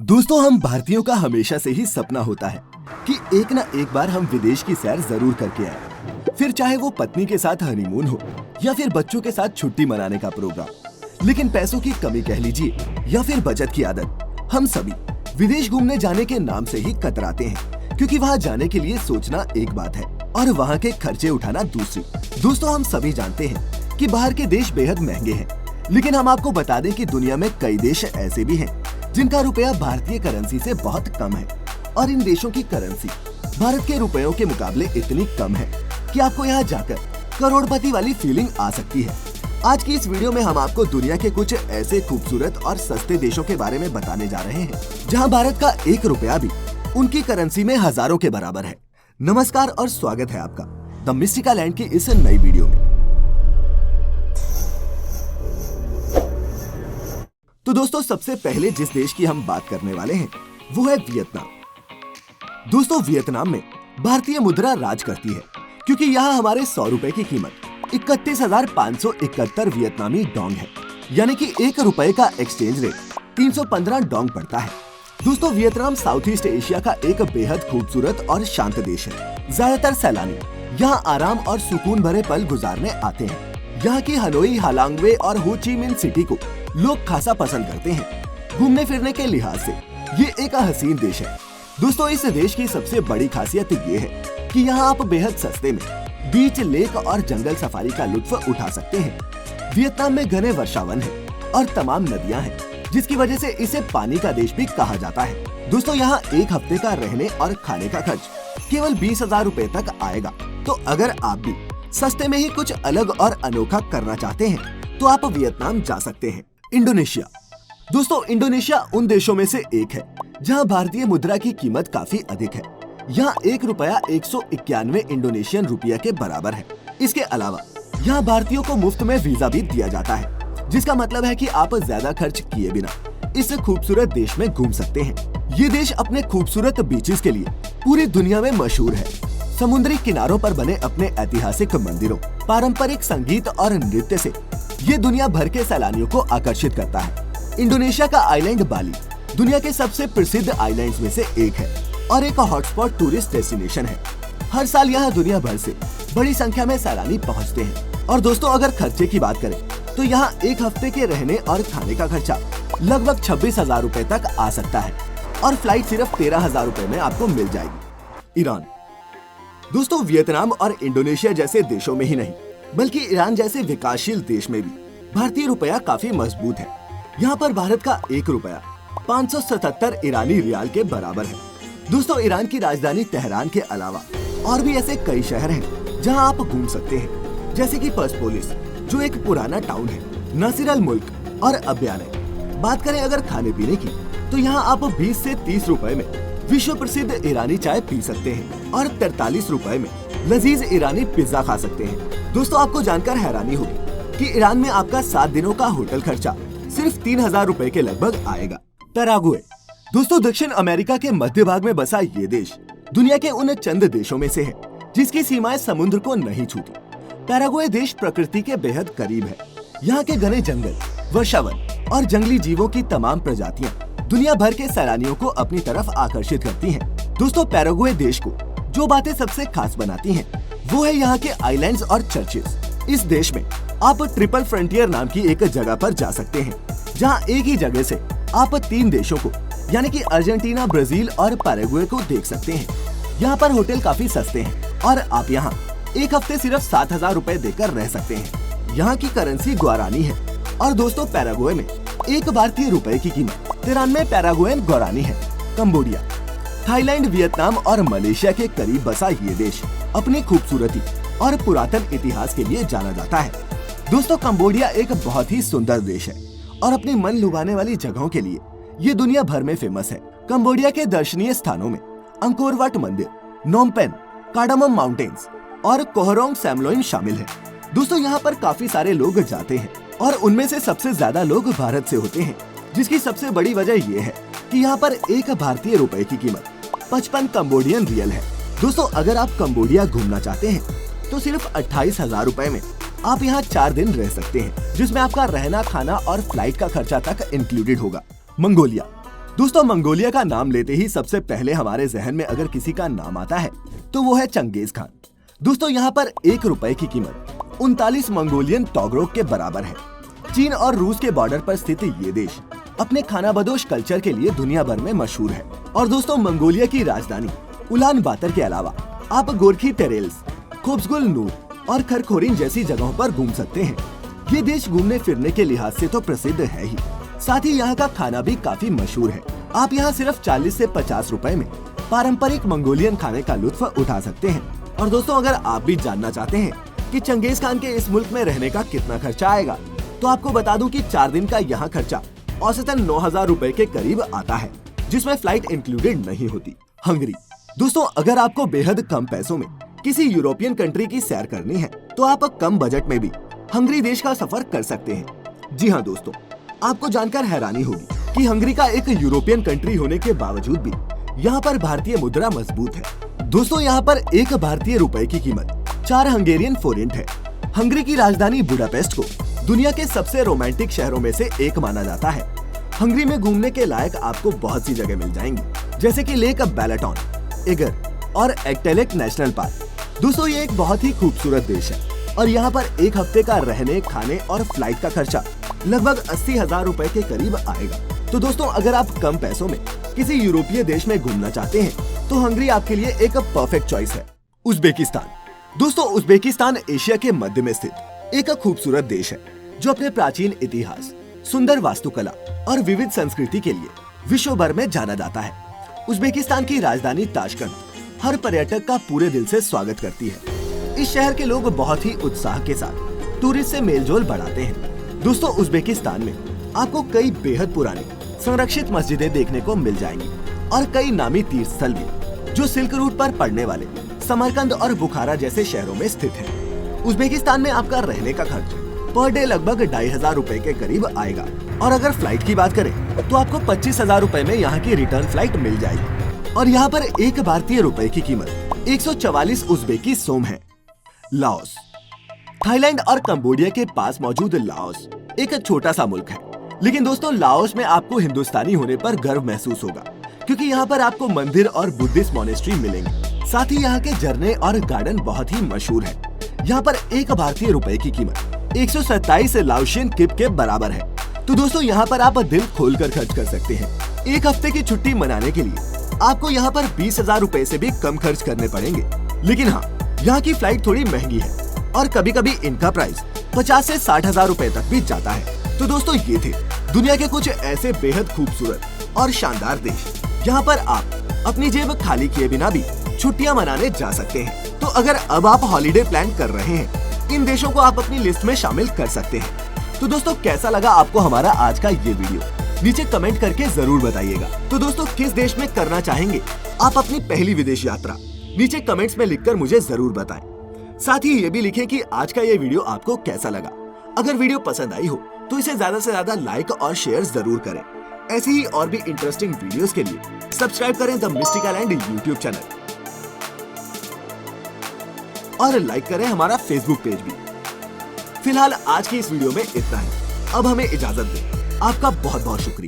दोस्तों, हम भारतीयों का हमेशा से ही सपना होता है कि एक ना एक बार हम विदेश की सैर जरूर करके आए। फिर चाहे वो पत्नी के साथ हनीमून हो या फिर बच्चों के साथ छुट्टी मनाने का प्रोग्राम। लेकिन पैसों की कमी कह लीजिए या फिर बचत की आदत, हम सभी विदेश घूमने जाने के नाम से ही कतराते हैं, क्योंकि वहाँ जाने के लिए सोचना एक बात है और वहाँ के खर्चे उठाना दूसरी। दोस्तों, हम सभी जानते हैं कि बाहर के देश बेहद महंगे हैं, लेकिन हम आपको बता दें कि दुनिया में कई देश ऐसे भी हैं जिनका रुपया भारतीय करेंसी से बहुत कम है, और इन देशों की करेंसी भारत के रुपयों के मुकाबले इतनी कम है कि आपको यहाँ जाकर करोड़पति वाली फीलिंग आ सकती है। आज की इस वीडियो में हम आपको दुनिया के कुछ ऐसे खूबसूरत और सस्ते देशों के बारे में बताने जा रहे हैं जहाँ भारत का एक रुपया भी उनकी करेंसी में हजारों के बराबर है। नमस्कार और स्वागत है आपका द मिस्टिका लैंड की इस नई वीडियो में। तो दोस्तों, सबसे पहले जिस देश की हम बात करने वाले हैं वो है वियतनाम। दोस्तों, वियतनाम में भारतीय मुद्रा राज करती है, क्योंकि यहाँ हमारे 100 रुपए की कीमत 31,571 वियतनामी डोंग है, यानी कि एक रुपए का एक्सचेंज रेट 315 डोंग पड़ता है। दोस्तों, वियतनाम साउथ ईस्ट एशिया का एक बेहद खूबसूरत और शांत देश है। ज्यादातर सैलानी यहाँ आराम और सुकून भरे पल गुजारने आते हैं। यहाँ की हनोई, हालांगवे और हो ची मिन सिटी को लोग खासा पसंद करते हैं। घूमने फिरने के लिहाज से ये एक हसीन देश है। दोस्तों, इस देश की सबसे बड़ी खासियत ये है कि यहाँ आप बेहद सस्ते में बीच, लेक और जंगल सफारी का लुत्फ उठा सकते हैं। वियतनाम में घने वर्षावन है और तमाम नदियाँ हैं, जिसकी वजह से इसे पानी का देश भी कहा जाता है। दोस्तों, यहाँ एक हफ्ते का रहने और खाने का खर्च केवल 20,000 रुपए तक आएगा। तो अगर आप भी सस्ते में ही कुछ अलग और अनोखा करना चाहते हैं तो आप वियतनाम जा सकते हैं। इंडोनेशिया। दोस्तों, इंडोनेशिया उन देशों में से एक है जहां भारतीय मुद्रा की कीमत काफी अधिक है। यहाँ एक रुपया 191 इंडोनेशियन रुपया के बराबर है। इसके अलावा यहाँ भारतीयों को मुफ्त में वीजा भी दिया जाता है, जिसका मतलब है कि आप ज्यादा खर्च किए बिना इस खूबसूरत देश में घूम सकते हैं। ये देश अपने खूबसूरत बीचेस के लिए पूरी दुनिया में मशहूर है। समुद्री किनारों पर बने अपने ऐतिहासिक मंदिरों, पारंपरिक संगीत और नृत्य से ये दुनिया भर के सैलानियों को आकर्षित करता है। इंडोनेशिया का आइलैंड बाली दुनिया के सबसे प्रसिद्ध आइलैंड्स में से एक है और एक हॉटस्पॉट टूरिस्ट डेस्टिनेशन है। हर साल यहाँ दुनिया भर से बड़ी संख्या में सैलानी पहुँचते हैं। और दोस्तों, अगर खर्चे की बात करें तो यहाँ एक हफ्ते के रहने और खाने का खर्चा लगभग 26,000 रुपए तक आ सकता है, और फ्लाइट सिर्फ 13,000 रुपए में आपको मिल जाएगी। ईरान। दोस्तों, वियतनाम और इंडोनेशिया जैसे देशों में ही नहीं, बल्कि ईरान जैसे विकासशील देश में भी भारतीय रुपया काफी मजबूत है। यहाँ पर भारत का एक रुपया 577 ईरानी रियाल के बराबर है। दोस्तों, ईरान की राजधानी तेहरान के अलावा और भी ऐसे कई शहर हैं जहाँ आप घूम सकते हैं, जैसे कि पर्सपोलिस, जो एक पुराना टाउन है, नासिर अल मुल्क और अब्याने। बात करें अगर खाने पीने की, तो यहाँ आप 20 से 30 रुपए में विश्व प्रसिद्ध ईरानी चाय पी सकते हैं और 43 रुपए में लजीज ईरानी पिज्जा खा सकते हैं। दोस्तों, आपको जानकर हैरानी होगी कि ईरान में आपका 7 दिनों का होटल खर्चा सिर्फ 3,000 रुपए के लगभग आएगा। पैराग्वे। दोस्तों, दक्षिण अमेरिका के मध्य भाग में बसा ये देश दुनिया के उन चंद देशों में से है जिसकी सीमाएं समुद्र को नहीं छूती। पैराग्वे देश प्रकृति के बेहद करीब है। यहाँ के घने जंगल, वर्षावन और जंगली जीवों की तमाम प्रजातियाँ दुनिया भर के सैलानियों को अपनी तरफ आकर्षित करती हैं। दोस्तों, पैराग्वे देश को जो बातें सबसे खास बनाती हैं, वो है यहाँ के आइलैंड्स और चर्चेस। इस देश में आप ट्रिपल फ्रंटियर नाम की एक जगह पर जा सकते हैं, जहाँ एक ही जगह से आप 3 देशों को, यानी कि अर्जेंटीना, ब्राजील और पैराग्वे को देख सकते हैं। यहाँ पर होटल काफी सस्ते हैं और आप यहाँ एक हफ्ते सिर्फ 7,000 रुपए देकर रह सकते हैं। यहाँ की करेंसी गुआरानी है। और दोस्तों, पैराग्वे में एक भारतीय रुपए की कीमत 93 पैराग्वेन गुआरानी है। कंबोडिया। थाईलैंड, वियतनाम और मलेशिया के करीब बसा ये देश अपनी खूबसूरती और पुरातन इतिहास के लिए जाना जाता है। दोस्तों, कंबोडिया एक बहुत ही सुंदर देश है और अपनी मन लुभाने वाली जगहों के लिए ये दुनिया भर में फेमस है। कंबोडिया के दर्शनीय स्थानों में अंकोर वाट मंदिर, नोम पेन, कार्डामम माउंटेन्स और कोहरोंग सैमलोइन शामिल है। दोस्तों, यहाँ पर काफी सारे लोग जाते हैं और उनमें से सबसे ज्यादा लोग भारत से होते हैं, जिसकी सबसे बड़ी वजह ये है कि यहाँ पर एक भारतीय रुपए की कीमत 55 कंबोडियन रियल है। दोस्तों, अगर आप कंबोडिया घूमना चाहते हैं तो सिर्फ 28,000 रुपए में आप यहाँ 4 दिन रह सकते हैं, जिसमें आपका रहना, खाना और फ्लाइट का खर्चा तक इंक्लूडेड होगा। मंगोलिया। दोस्तों मंगोलिया का नाम लेते ही सबसे पहले हमारे जहन में अगर किसी का नाम आता है तो वो है चंगेज खान। दोस्तों यहाँ पर 1 रुपए की कीमत 39 मंगोलियन टोगरोक के बराबर है। चीन और रूस के बॉर्डर पर स्थित ये देश अपने खानाबदोश कल्चर के लिए दुनिया भर में मशहूर है। और दोस्तों मंगोलिया की राजधानी उलान बातर के अलावा आप गोरखी टेरेल्स, खोब्सगुल नूर और खरखोरिन जैसी जगहों पर घूम सकते हैं। ये देश घूमने फिरने के लिहाज से तो प्रसिद्ध है ही, साथ ही यहाँ का खाना भी काफी मशहूर है। आप यहाँ सिर्फ 40 से 50 रुपए में पारंपरिक मंगोलियन खाने का लुत्फ उठा सकते हैं। और दोस्तों अगर आप भी जानना चाहते हैं कि चंगेज खान के इस मुल्क में रहने का कितना खर्चा आएगा, तो आपको बता दूं कि 4 दिन का यहाँ खर्चा औसतन 9,000 रुपए के करीब आता है, जिसमें फ्लाइट इंक्लूडेड नहीं होती। हंगरी। दोस्तों अगर आपको बेहद कम पैसों में किसी यूरोपियन कंट्री की सैर करनी है तो आप कम बजट में भी हंगरी देश का सफर कर सकते हैं। जी हाँ दोस्तों, आपको जानकर हैरानी होगी कि हंगरी का एक यूरोपियन कंट्री होने के बावजूद भी यहाँ पर भारतीय मुद्रा मजबूत है। दोस्तों यहाँ पर 1 भारतीय रुपए की कीमत 4 हंगेरियन फोरेंट है। हंगरी की राजधानी बुडापेस्ट को दुनिया के सबसे रोमांटिक शहरों में से एक माना जाता है। हंगरी में घूमने के लायक आपको बहुत सी जगह मिल जाएंगी, जैसे कि लेक बैलाटोन, एगर और एक्टेलेक नेशनल पार्क। दोस्तों ये एक बहुत ही खूबसूरत देश है और यहाँ पर 1 हफ्ते का रहने, खाने और फ्लाइट का खर्चा लगभग 80,000 रुपए के करीब आएगा। तो दोस्तों अगर आप कम पैसों में किसी यूरोपीय देश में घूमना चाहते हैं तो हंगरी आपके लिए एक परफेक्ट चॉइस है। उज्बेकिस्तान। दोस्तों उज्बेकिस्तान एशिया के मध्य में स्थित एक खूबसूरत देश है जो अपने प्राचीन इतिहास, सुंदर वास्तुकला और विविध संस्कृति के लिए विश्व भर में जाना जाता है। उज्बेकिस्तान की राजधानी ताशकंद हर पर्यटक का पूरे दिल से स्वागत करती है। इस शहर के लोग बहुत ही उत्साह के साथ टूरिस्ट से मेलजोल बढ़ाते हैं। दोस्तों उज्बेकिस्तान में आपको कई बेहद पुरानी संरक्षित मस्जिदें देखने को मिल जाएंगी और कई नामी तीर्थ स्थल भी जो सिल्क रूट पर पड़ने वाले समरकंद और बुखारा जैसे शहरों में स्थित है। उज्बेकिस्तान में आपका रहने का खर्च पर डे लगभग 2,500 रुपए के करीब आएगा और अगर फ्लाइट की बात करें तो आपको 25,000 रुपए में यहाँ की रिटर्न फ्लाइट मिल जाएगी। और यहाँ पर 1 भारतीय रुपए की कीमत 144 उज्बेकी सोम है। लाओस। थाईलैंड और कंबोडिया के पास मौजूद लाओस एक छोटा सा मुल्क है, लेकिन दोस्तों लाओस में आपको हिंदुस्तानी होने पर गर्व महसूस होगा, क्योंकि यहाँ पर आपको मंदिर और बुद्धिस्ट मॉनेस्ट्री मिलेंगे। साथ ही यहाँ के झरने और गार्डन बहुत ही मशहूर है। यहाँ पर 1 भारतीय रुपए की कीमत 127 लाओशियन किप के बराबर है। तो दोस्तों यहाँ पर आप दिल खोलकर खर्च कर सकते हैं। 1 हफ्ते की छुट्टी मनाने के लिए आपको यहाँ पर 20,000 रुपए से भी कम खर्च करने पड़ेंगे। लेकिन हाँ, यहाँ की फ्लाइट थोड़ी महंगी है और कभी कभी इनका प्राइस 50 से 60,000 रुपए तक भी जाता है। तो दोस्तों ये थे दुनिया के कुछ ऐसे बेहद खूबसूरत और शानदार देश जहाँ पर आप अपनी जेब खाली किए बिना भी छुट्टियाँ मनाने जा सकते हैं। तो अगर अब आप हॉलीडे प्लान कर रहे हैं, इन देशों को आप अपनी लिस्ट में शामिल कर सकते हैं। तो दोस्तों कैसा लगा आपको हमारा आज का ये वीडियो, नीचे कमेंट करके जरूर बताइएगा। तो दोस्तों किस देश में करना चाहेंगे आप अपनी पहली विदेश यात्रा, नीचे कमेंट्स में लिखकर मुझे जरूर बताएं। साथ ही ये भी लिखें कि आज का ये वीडियो आपको कैसा लगा। अगर वीडियो पसंद आई हो तो इसे ज्यादा से ज्यादा लाइक और शेयर जरूर करें। ऐसी ही और भी इंटरेस्टिंग वीडियोस के लिए सब्सक्राइब करें the mystical land YouTube channel और लाइक करें हमारा फेसबुक पेज भी। फिलहाल आज की इस वीडियो में इतना ही। अब हमें इजाजत दें। आपका बहुत बहुत शुक्रिया।